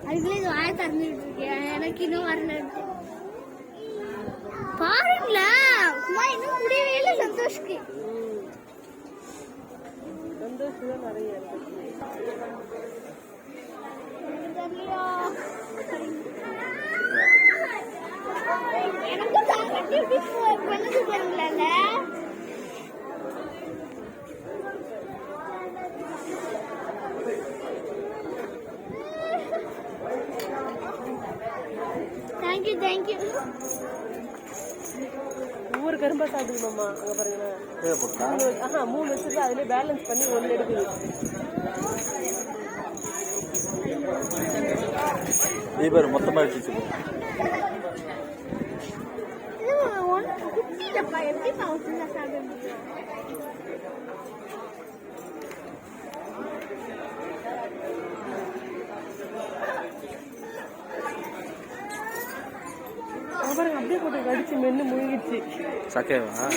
அதுக்குள்ளே இது வாய திறந்துட்டு இருக்கேன். எனக்கு இன்னும் வரல. பாருங்களா இன்னும் முடியவே இல்லை. சந்தோஷ்க்கு சந்தோஷம் நிறைய எனக்கும் தான் கட்டி பண்ணது தெரியல. Thank you thank you. ஒவ்வொரு கரும்பா சாப்பிடுது மாமா. அங்க பாருங்க 3 வச்சுட்டு அதுல பேலன்ஸ் பண்ணி 1 எடுக்குது. பேர் மொத்தமா எடுத்து எப்படி சாப்பிட முடியும்? பாருங்க அப்படியே போட்டு கடிச்சு மென்னு முழுகிடுச்சு. சக்கைவா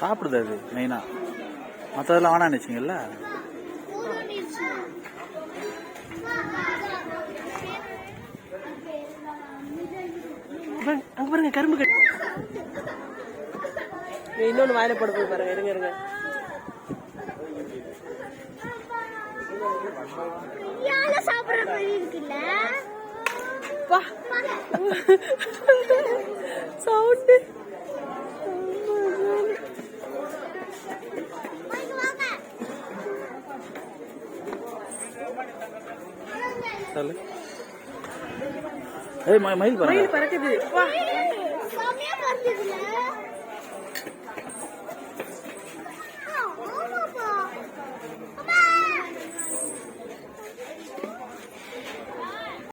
சாப்பிடுது அது மெயினா. மற்றதெல்லாம் வேணாம் நினைச்சிங்கல்ல. அங்க பாருங்க கரும்பு கட்டு. இன்னொன்னு வாயில போட போய் பாருங்க. இருங்க இருங்க. சாப்பிடுற மாதிரி இருக்குல்ல. சவுண்டு மயில் பறக்குது. செமையா பறக்குதுல.